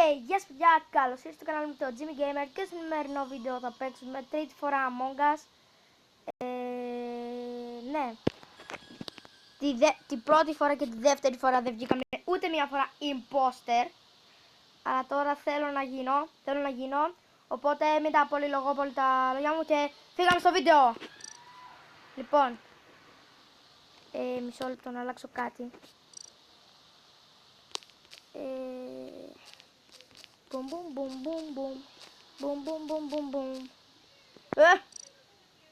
Hey, γεια σας παιδιά, καλώς ήρθατε στο κανάλι μου το Jimmy Gamer και στο σημερινό βίντεο θα παίξουμε τρίτη φορά Among Us. Ναι, την πρώτη φορά και τη δεύτερη φορά δεν βγήκαμε ούτε μία φορά imposter. Αλλά τώρα θέλω να γίνω, οπότε μην τα πολυλογώ πολύ τα λόγια μου και φύγαμε στο βίντεο. Λοιπόν, μισό λεπτό να αλλάξω κάτι. Boom boom boom boom boom. Boom boom boom boom boom.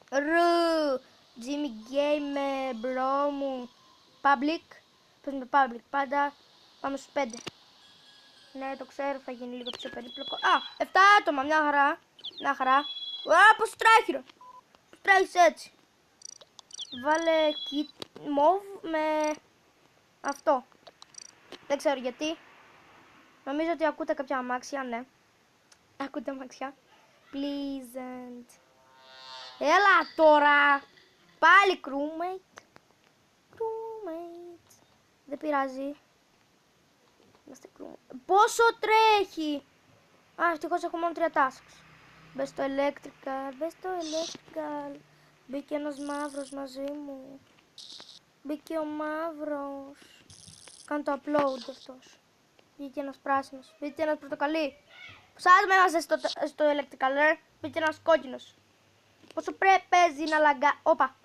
Ρου! Jimmy Gamer, bro μου. Public. Παίζουμε public. Πάντα πάμε στους 5. Ναι, το ξέρω, θα γίνει λίγο πιο περίπλοκο. Α, 7 άτομα, μια χαρά. Μια χαρά. Α, πώς τρέχει ρε. Πώς τρέχεις έτσι. Βάλε μοβ με αυτό. Δεν ξέρω γιατί. Νομίζω ότι ακούτε κάποια αμάξια, ναι. Ακούτε αμάξια. Pleasant. Έλα τώρα. Πάλι crewmate. Crewmate. Δεν πειράζει. Είμαστε crewmate. Πόσο τρέχει. Α, ευτυχώς έχω μόνο 3 tasks. Μπες στο electrical. Μπες στο electrical. Μπήκε ένας μαύρος μαζί μου. Μπήκε ο μαύρος. Κάνω το upload αυτός. Μπήκε ένας πράσινος. Μπήκε ένας πορτοκαλί. Σας με έμαζε στο electrical. Μπήκε ένας κόκκινος. Πόσο παίζει να λαγκα... Όπα.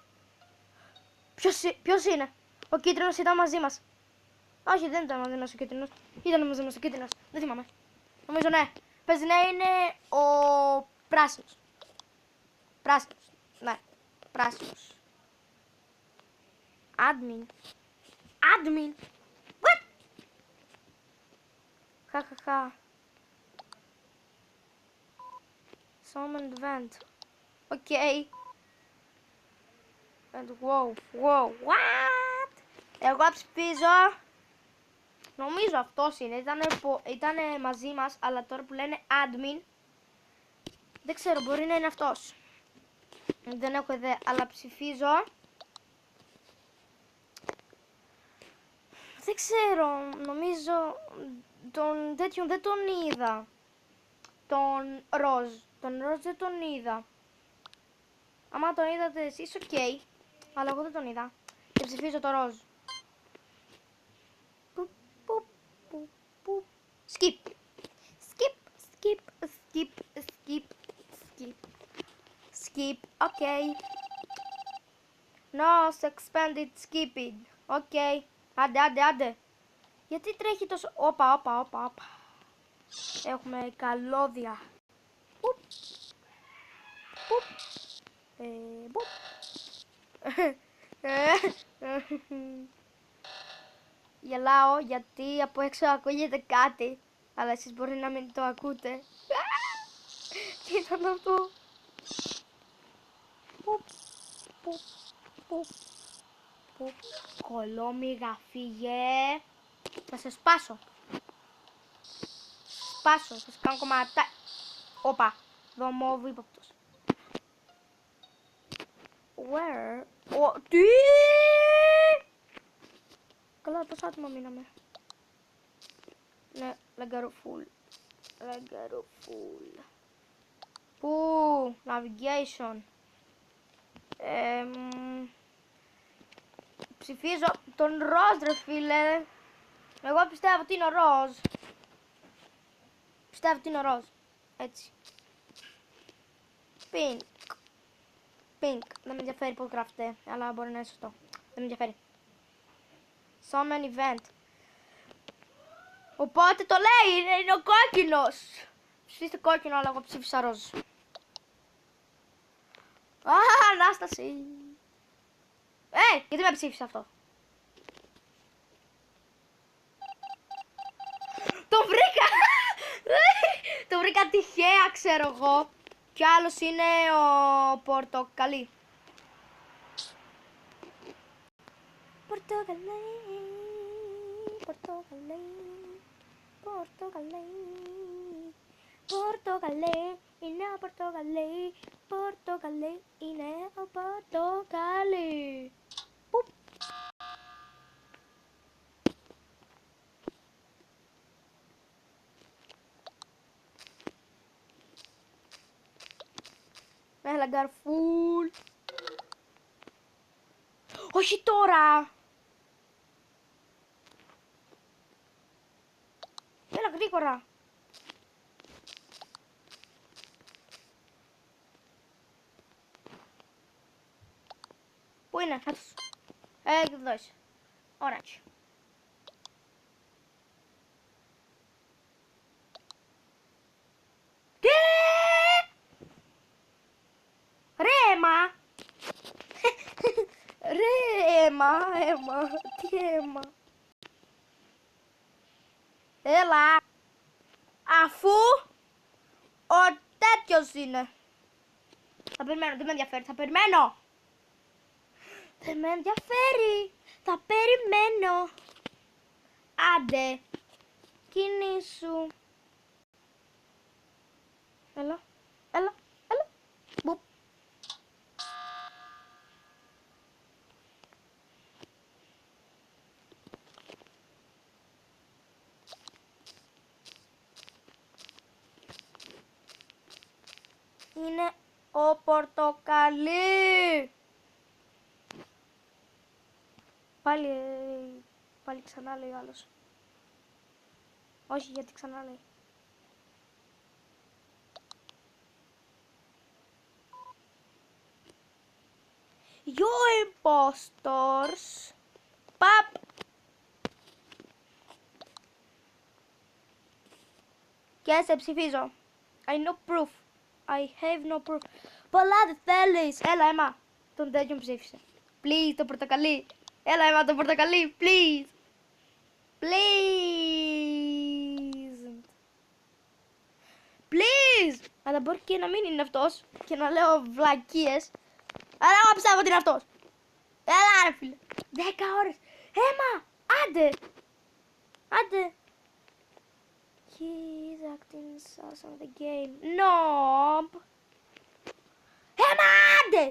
Ποιος είναι. Ο κίτρινος ήταν μαζί μας. Όχι, δεν ήταν μαζί μας ο κίτρινος. Ήταν μαζί μας ο κίτρινος. Δεν θυμάμαι. Νομίζω ναι. Παίζει να είναι ο πράσινος. Πράσινος. Ναι. Πράσινος. Admin. Admin. What? Χαχαχα. Summon event. Okay. And wow, what? Εγώ ψηφίζω. Νομίζω αυτός είναι. Ήτανε μαζί μας, αλλά τώρα που λένε admin. Δεν ξέρω, μπορεί να είναι αυτός. Δεν έχω ιδέα, αλλά ψηφίζω. Δεν ξέρω, νομίζω τον τέτοιον δεν τον είδα. Τον ροζ. Τον ροζ δεν τον είδα. Άμα τον είδατε εσείς, ok. Αλλά εγώ δεν τον είδα. Και ψηφίζω το ροζ. Skip. Skip. Skip. Skip. Skip. Skip. Skip. Okay. No, suspended skipping. Okay. Άντε. Γιατί τρέχει τόσο... Όπα. Έχουμε καλώδια. Γελάω γιατί από έξω ακούγεται κάτι. Αλλά εσείς μπορεί να μην το ακούτε. Τι ήταν αυτό. Κολόμυγα, φύγε. Θα σε σπάσω. Θα σε κάνω κομματά. Όπα, δωμόβου ύποπτος. Where? Τι! Καλά, πόσα άτομα μείναμε. Ναι, λαγκαροφούλ. Πού? Navigation. Ψηφίζω τον ροζ ρε φίλε. Εγώ πιστεύω ότι είναι ο ροζ. Έτσι. Pink. Δεν με ενδιαφέρει πώς γράφετε. Αλλά μπορεί να είναι σωστό. Δεν με ενδιαφέρει. Summon event. Οπότε το λέει. Είναι ο κόκκινος. Ψηφίστε κόκκινο, αλλά εγώ ψήφισα ροζ. Α, Ανάσταση. Γιατί με ψήφισε αυτό. Το βρήκα. Το βρήκα τυχαία, ξέρω εγώ. Κι άλλος είναι ο πορτοκαλί. Πορτοκαλί είναι ο πορτοκαλί. Πορτοκαλί είναι ο πορτοκαλί. Έλα γκαρφούλ. Όχι τώρα. Έλα γρήγορα. Πού είναι, αυτός. Εδώ είσαι. Ωραία. Τι! Ρε, αίμα. Ρε, αίμα. Τι αίμα. Έλα. Αφού ο τέτοιος είναι. Θα περιμένω, δεν με ενδιαφέρει, θα περιμένω. Δεν με ενδιαφέρει, θα περιμένω. Άντε, κινήσου. Έλα, έλα, έλα. Μπουπ. Είναι ο πορτοκαλί. Πάλι ξανά λέει ο άλλος. Όχι, γιατί ξανά λέει. You impostors. Παπ. Και σε ψηφίζω. I no proof. I have no proof. Πολλά δεν θέλεις. Έλα, αίμα. Τον τέτοιον ψήφισε. Please, το πορτοκαλί. Έλα, αίμα, το πορτοκαλί. Please. Please. Please. Αλλά μπορεί και να μην είναι αυτός. Και να λέω βλακίες. Αλλά εγώ πιστεύω ότι είναι αυτός. Έλα, ρε φίλε. 10 ώρες. Αίμα. Άντε. Άντε. He's acting sus on the game. Nope. Αίμα, άντε.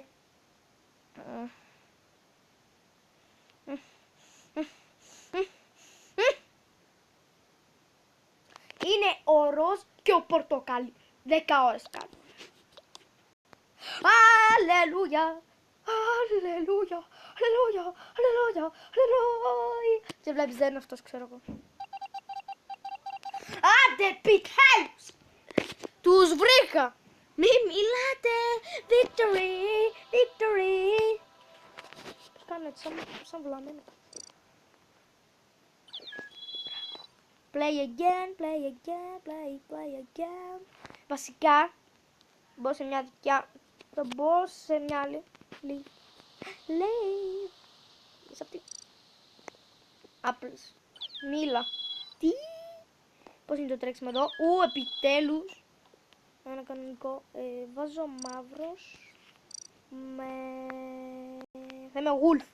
Είναι ο ροζ και ο πορτοκαλί. 10 ώρες κάτω. Αλληλούια. Αλληλούια. Αλληλούια. Αλληλούια. Αλληλούια. Και βλέπεις δεν είναι αυτός, ξέρω εγώ. Άντε, επιτέλους. Τους βρήκα. Μη μιλάτε. Victory. Victory. Πώς κάνω έτσι, σαν βλαμμένο. Play again, play again, play again. Βασικά, μπω σε μια δικιά, θα μπω σε μια άλλη. Λέει. Είσαι αυτή. Apples. Μίλα. Τι. Πώς είναι το τρέξιμο εδώ. Επιτέλους. Ένα κανονικό. Βάζω μαύρος. Θα είμαι ο Wolf.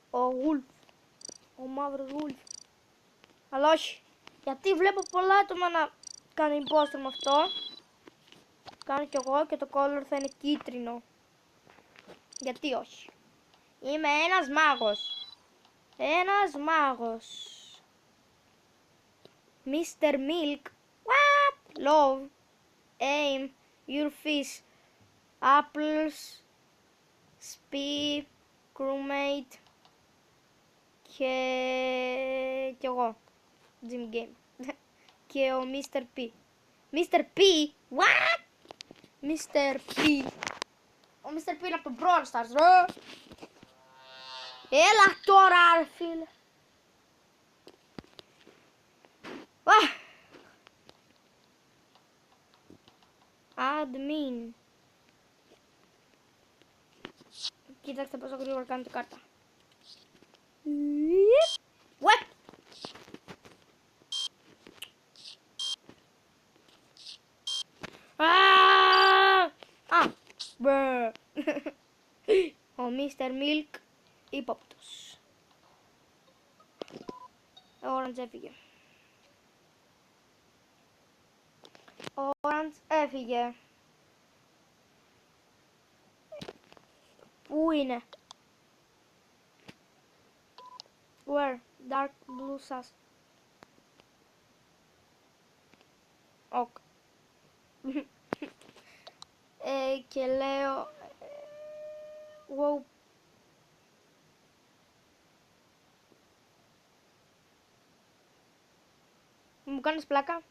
Ο Wolf. Ο μαύρος Wolf. Αλλά όχι. Γιατί βλέπω πολλά άτομα να κάνουν imposter με αυτό. Κάνω κι εγώ και το color θα είναι κίτρινο. Γιατί όχι. Είμαι ένας μάγος. Ένας μάγος. Mr. Milk. What? Love. Aim. Your fish. Apples. Speed. Crewmate. Και εγώ. Jim Game. Και ο Mr. P. Mr. P. What? Mr. P. Ο Mr. P είναι από το Brawl Stars, ρε. Έλα τώρα, ρε φίλε. Admin. Κοίταξτε πόσο γρήγορα κάνει την κάρτα. What? Ο Mr. Milk ύποπτος. Ο Orange έφυγε. Ο Orange έφυγε. Πού είναι? Where? Dark blue sus. Ok. Και λέω Wow. Μου κάνεις πλάκα.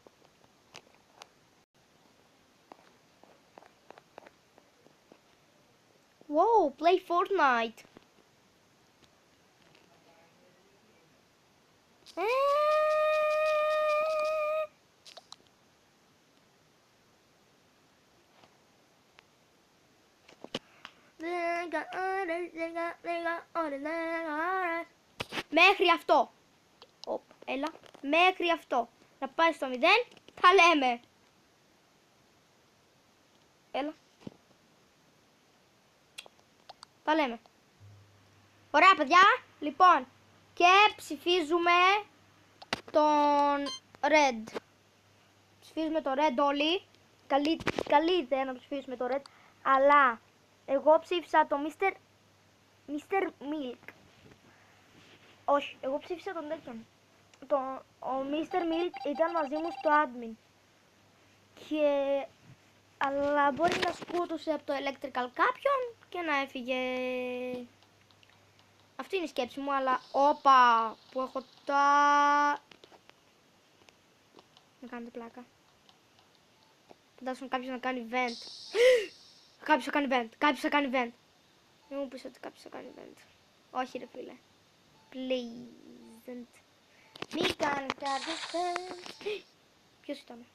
Wow, play Fortnite. Μέχρι αυτό. Έλα. Μέχρι αυτό. Να πάει στο 0. Θα λέμε. Έλα. Θα λέμε. Ωραία παιδιά. Λοιπόν. Και ψηφίζουμε τον Red. Ψηφίζουμε τον Red όλοι. Καλή ιδέα να ψηφίσουμε τον Red. Αλλά εγώ ψήφισα το Mr. Milk. Όχι, εγώ ψήφισα τον τέτοιον. Ο Mr. Milk ήταν μαζί μου στο admin. Αλλά μπορεί να σκούτωσε από το electrical κάποιον και να έφυγε. Αυτή είναι η σκέψη μου, αλλά όπα που έχω να κάνετε πλάκα. Φαντάζομαι κάποιος να κάνει vent. Κάποιος θα κάνει vent. Μην μου πεις ότι κάποιος θα κάνει vent. Όχι ρε φίλε. Please. Μη κάνει κάποιος vent. Ποιος ήταν?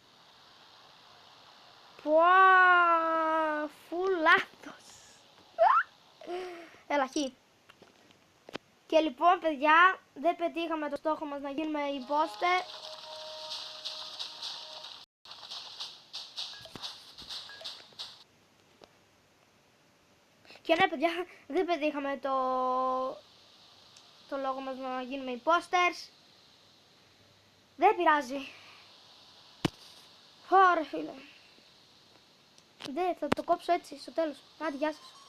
Φου λάθος. Έλα χ. Και λοιπόν παιδιά, δεν πετύχαμε το στόχο μας να γίνουμε imposter. Και ναι παιδιά, δεν πετύχαμε το λόγο μας να γίνουμε imposters. Δεν πειράζει. Ωραία φίλε. Δεν, θα το κόψω έτσι στο τέλος. Άντε, γεια σας.